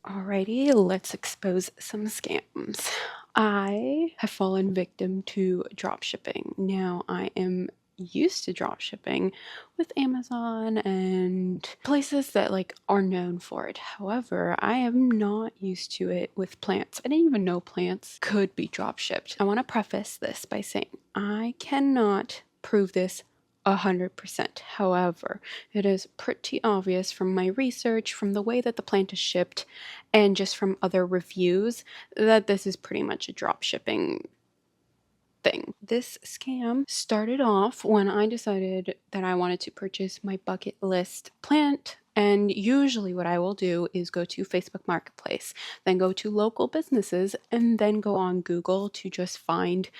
Alrighty, let's expose some scams. I have fallen victim to drop shipping. Now, I am used to drop shipping with Amazon and places that are known for it. However, I am not used to it with plants. I didn't even know plants could be drop shipped. I want to preface this by saying I cannot prove this 100%. However, it is pretty obvious from my research, from the way that the plant is shipped, and just from other reviews that this is pretty much a drop shipping thing. This scam started off when I decided that I wanted to purchase my bucket list plant. And usually what I will do is go to Facebook Marketplace, then go to local businesses, and then go on Google to just find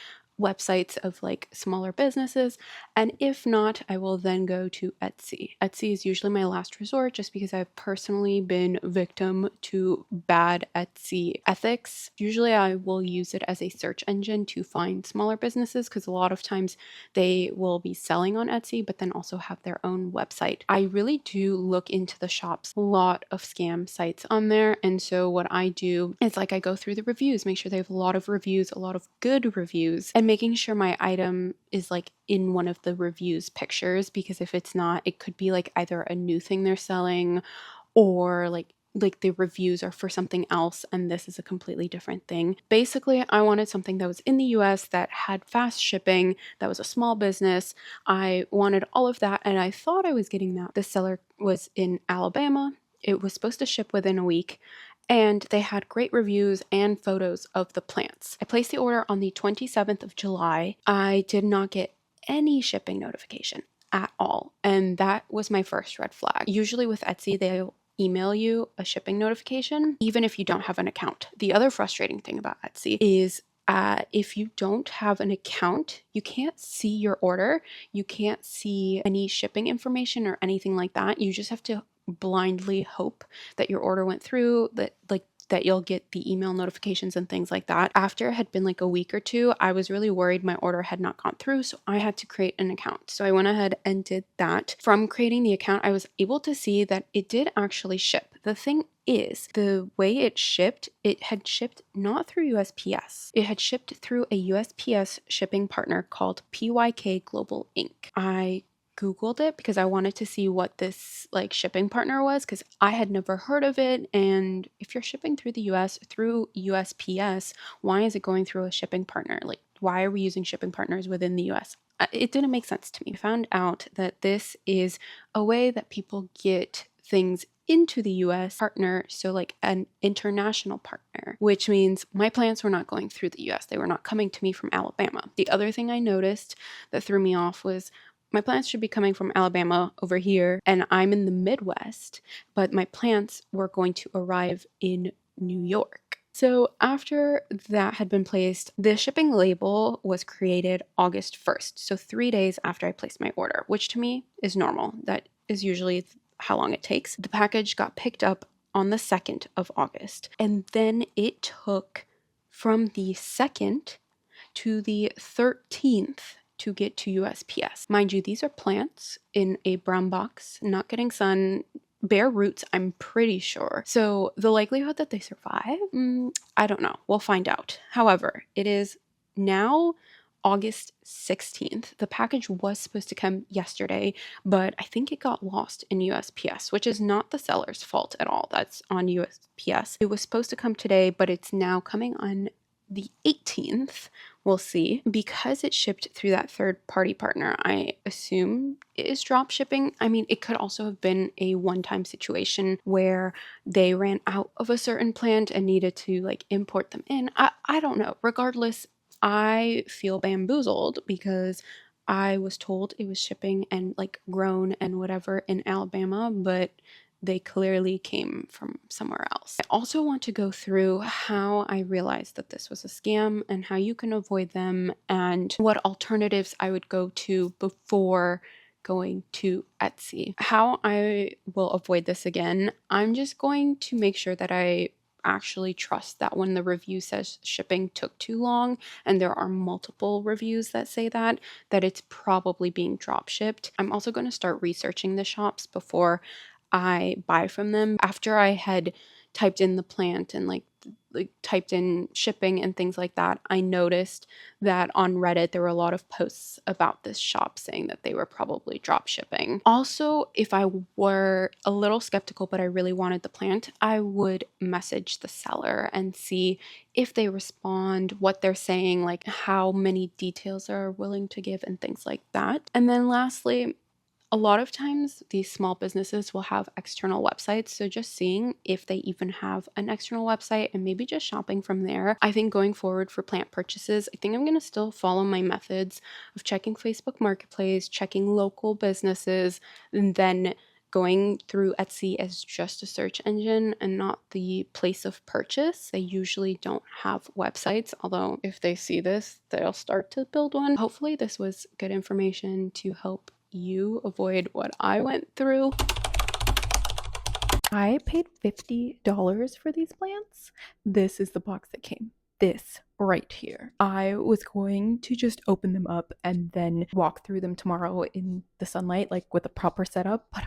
websites of smaller businesses. And if not, I will then go to Etsy. Etsy is usually my last resort just because I've personally been victim to bad Etsy ethics. Usually I will use it as a search engine to find smaller businesses because a lot of times they will be selling on Etsy but then also have their own website. I really do look into the shops. A lot of scam sites on there, and so what I do is I go through the reviews, make sure they have a lot of reviews, a lot of good reviews, and making sure my item is in one of the reviews pictures, because if it's not, it could be either a new thing they're selling or the reviews are for something else and this is a completely different thing. Basically, I wanted something that was in the US that had fast shipping, that was a small business. I wanted all of that, and I thought I was getting that. The seller was in Alabama. It was supposed to ship within a week, and they had great reviews and photos of the plants. I placed the order on the 27th of July. I did not get any shipping notification at all, and that was my first red flag. Usually with Etsy, they'll email you a shipping notification even if you don't have an account. The other frustrating thing about Etsy is if you don't have an account, you can't see your order. You can't see any shipping information or anything like that. You just have to blindly hope that your order went through, that you'll get the email notifications and things like that. After it had been a week or two, I was really worried my order had not gone through, so I had to create an account. So I went ahead and did that. From creating the account, I was able to see that it did actually ship. The thing is, the way it had shipped not through USPS. It had shipped through a USPS shipping partner called PYK Global Inc. I Googled it because I wanted to see what this shipping partner was, because I had never heard of it. And if you're shipping through the US through USPS, why is it going through a shipping partner? Why are we using shipping partners within the US? It didn't make sense to me. I found out that this is a way that people get things into the US partner, so an international partner, which means my plants were not going through the US. They were not coming to me from Alabama. The other thing I noticed that threw me off was my plants should be coming from Alabama over here, and I'm in the Midwest, but my plants were going to arrive in New York. So after that had been placed, the shipping label was created August 1st, so 3 days after I placed my order, which to me is normal. That is usually how long it takes. The package got picked up on the 2nd of August, and then it took from the 2nd to the 13th to get to USPS. Mind you, these are plants in a brown box, not getting sun, bare roots, I'm pretty sure. So the likelihood that they survive, I don't know. We'll find out. However, it is now August 16th. The package was supposed to come yesterday, but I think it got lost in USPS, which is not the seller's fault at all. That's on USPS. It was supposed to come today, but it's now coming on the 18th. We'll see. Because it shipped through that third-party partner, I assume it is drop shipping. I mean, it could also have been a one-time situation where they ran out of a certain plant and needed to import them in. I don't know. Regardless, I feel bamboozled because I was told it was shipping and grown and whatever in Alabama, but they clearly came from somewhere else. I also want to go through how I realized that this was a scam and how you can avoid them and what alternatives I would go to before going to Etsy. How I will avoid this again, I'm just going to make sure that I actually trust that when the review says shipping took too long, and there are multiple reviews that say that it's probably being drop shipped. I'm also going to start researching the shops before I buy from them. After I had typed in the plant and like typed in shipping and things like that, I noticed that on Reddit there were a lot of posts about this shop saying that they were probably drop shipping. Also, if I were a little skeptical but I really wanted the plant, I would message the seller and see if they respond, what they're saying, like how many details they're willing to give and things like that. And then lastly, a lot of times these small businesses will have external websites, so just seeing if they even have an external website and maybe just shopping from there. I think going forward for plant purchases, I think I'm going to still follow my methods of checking Facebook Marketplace, checking local businesses, and then going through Etsy as just a search engine and not the place of purchase. They usually don't have websites, although if they see this, they'll start to build one. Hopefully this was good information to help you avoid what I went through. I paid $50 for these plants. This is the box that came. This right here. I was going to just open them up and then walk through them tomorrow in the sunlight, like with a proper setup, but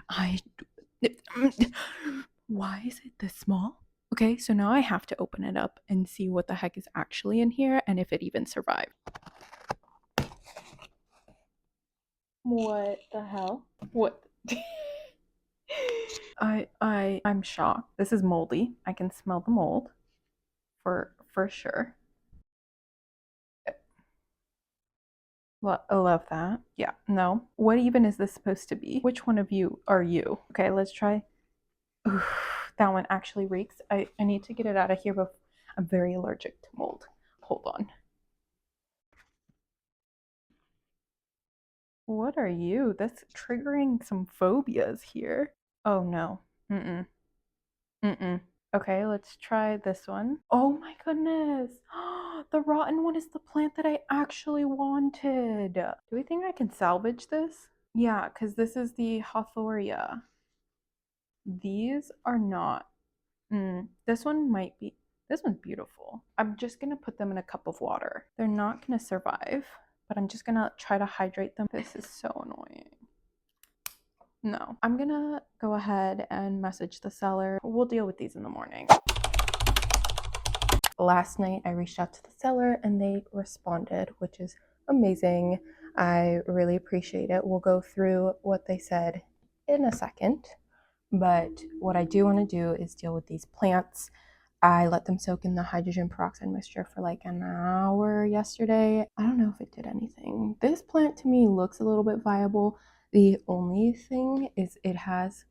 why is it this small? Okay, so now I have to open it up and see what the heck is actually in here and if it even survived. What the hell? What? I'm shocked. This is moldy. I can smell the mold for sure. Well, I love that. Yeah, no. What even is this supposed to be? Which one of you are you? Okay, let's try. Oof, that one actually reeks. I need to get it out of here, but I'm very allergic to mold. Hold on. What are you? That's triggering some phobias here. Oh no. Mm-mm. Mm-mm. Okay, let's try this one. Oh my goodness. The rotten one is the plant that I actually wanted. Do we think I can salvage this? Yeah, because this is the Hawthoria. These are not. This one might be. This one's beautiful. I'm just going to put them in a cup of water. They're not going to survive, but I'm just going to try to hydrate them. This is so annoying. No, I'm going to go ahead and message the seller. We'll deal with these in the morning. Last night I reached out to the seller and they responded, which is amazing. I really appreciate it. We'll go through what they said in a second, but what I do want to do is deal with these plants. I let them soak in the hydrogen peroxide mixture for like an hour yesterday. I don't know if it did anything. This plant to me looks a little bit viable. The only thing is it has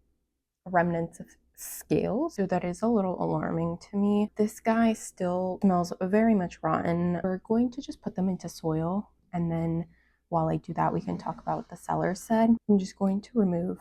remnants of scales, so that is a little alarming to me. This guy still smells very much rotten. We're going to just put them into soil, and then while I do that, we can talk about what the seller said. I'm just going to remove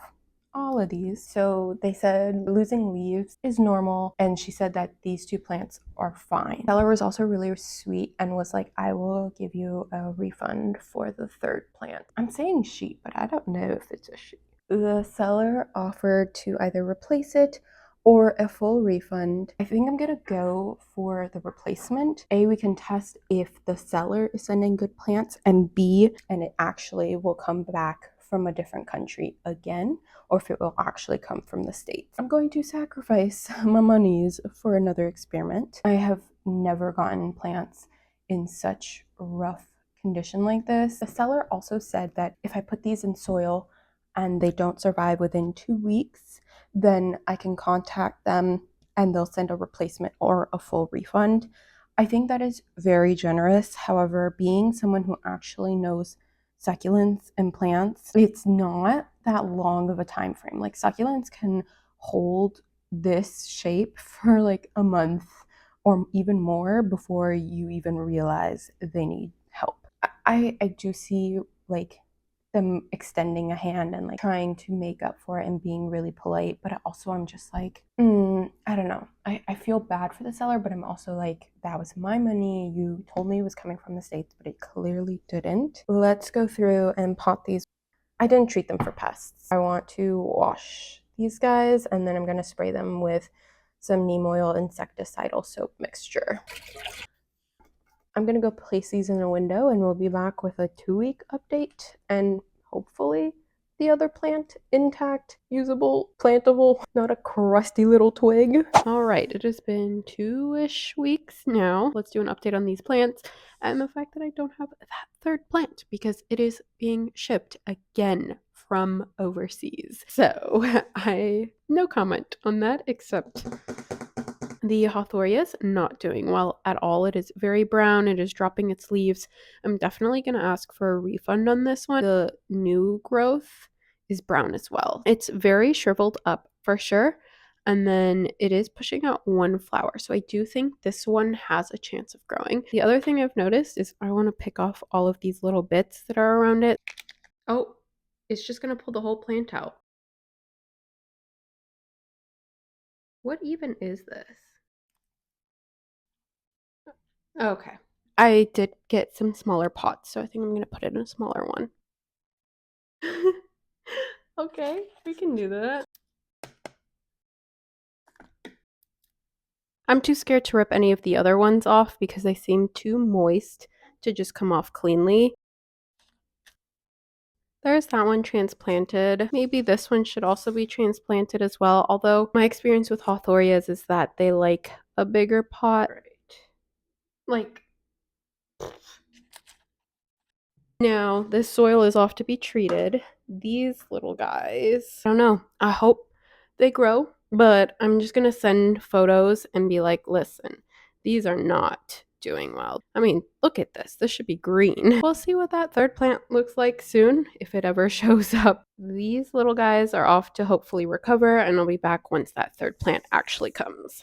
all of these. So they said losing leaves is normal, and she said that these two plants are fine. The seller was also really sweet and was like, I will give you a refund for the third plant. I'm saying she, but I don't know if it's a she. The seller offered to either replace it or a full refund. I think I'm gonna go for the replacement. A, we can test if the seller is sending good plants, and B, and it actually will come back from a different country again, or if it will actually come from the States. I'm going to sacrifice my monies for another experiment. I have never gotten plants in such rough condition like this. The seller also said that if I put these in soil and they don't survive within 2 weeks, then I can contact them and they'll send a replacement or a full refund. I think that is very generous. However, being someone who actually knows succulents and plants, it's not that long of a time frame. Like succulents can hold this shape for like a month or even more before you even realize they need help. I do see like them extending a hand and like trying to make up for it and being really polite, but also I'm just like, I don't know. I feel bad for the seller, but I'm also like, that was my money. You told me it was coming from the States, but it clearly didn't. Let's go through and pot these. I didn't treat them for pests. I want to wash these guys and then I'm going to spray them with some neem oil insecticidal soap mixture. I'm gonna go place these in a window and we'll be back with a 2-week update and hopefully the other plant intact, usable, plantable, not a crusty little twig. All right, it has been 2-ish weeks now. Let's do an update on these plants and the fact that I don't have that third plant because it is being shipped again from overseas. So no comment on that, except the Hawthornia's not doing well at all. It is very brown. It is dropping its leaves. I'm definitely going to ask for a refund on this one. The new growth is brown as well. It's very shriveled up for sure. And then it is pushing out one flower. So I do think this one has a chance of growing. The other thing I've noticed is I want to pick off all of these little bits that are around it. Oh, it's just going to pull the whole plant out. What even is this? Okay. I did get some smaller pots, so I think I'm going to put it in a smaller one. Okay, we can do that. I'm too scared to rip any of the other ones off because they seem too moist to just come off cleanly. There's that one transplanted. Maybe this one should also be transplanted as well, although my experience with Hawthornias is that they like a bigger pot. Right. Like, now this soil is off to be treated. These little guys, I don't know. I hope they grow, but I'm just gonna send photos and be like, listen, these are not doing well. I mean, look at this. This should be green. We'll see what that third plant looks like soon, if it ever shows up. These little guys are off to hopefully recover, and I'll be back once that third plant actually comes.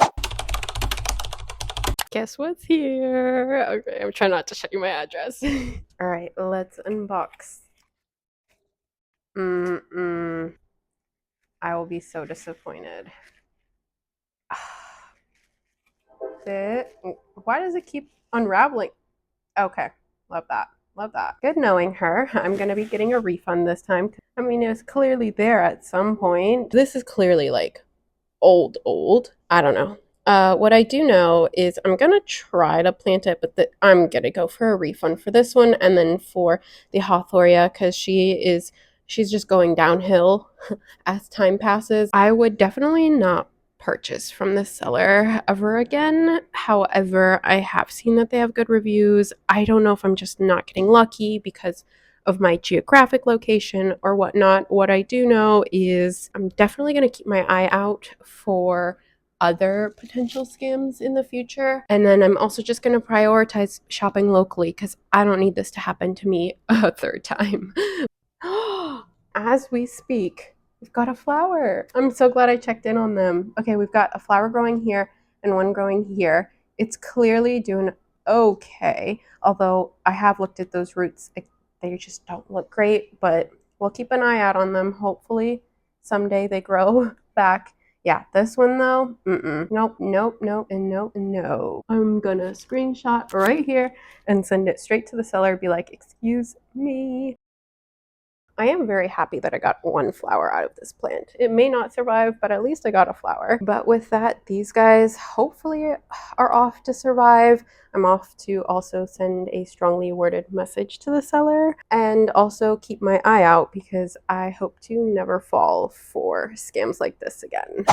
Guess what's here? Okay, I'm trying not to show you my address. All right, let's unbox. I will be so disappointed. Why does it keep unraveling? Okay, love that. Love that. Good knowing her. I'm going to be getting a refund this time. I mean, it was clearly there at some point. This is clearly like old. I don't know. What I do know is I'm gonna try to plant it, but I'm gonna go for a refund for this one, and then for the Hawthornia, because she's just going downhill as time passes. I would definitely not purchase from the seller ever again. However, I have seen that they have good reviews. I don't know if I'm just not getting lucky because of my geographic location or whatnot. What I do know is I'm definitely going to keep my eye out for other potential scams in the future. And then I'm also just going to prioritize shopping locally because I don't need this to happen to me a third time. As we speak, we've got a flower. I'm so glad I checked in on them. Okay, we've got a flower growing here and one growing here. It's clearly doing okay, although I have looked at those roots. They just don't look great, but we'll keep an eye out on them. Hopefully someday they grow back. Yeah, this one though, nope, and no. I'm gonna screenshot right here and send it straight to the seller, be like, excuse me. I am very happy that I got one flower out of this plant. It may not survive, but at least I got a flower. But with that, these guys hopefully are off to survive. I'm off to also send a strongly worded message to the seller and also keep my eye out because I hope to never fall for scams like this again.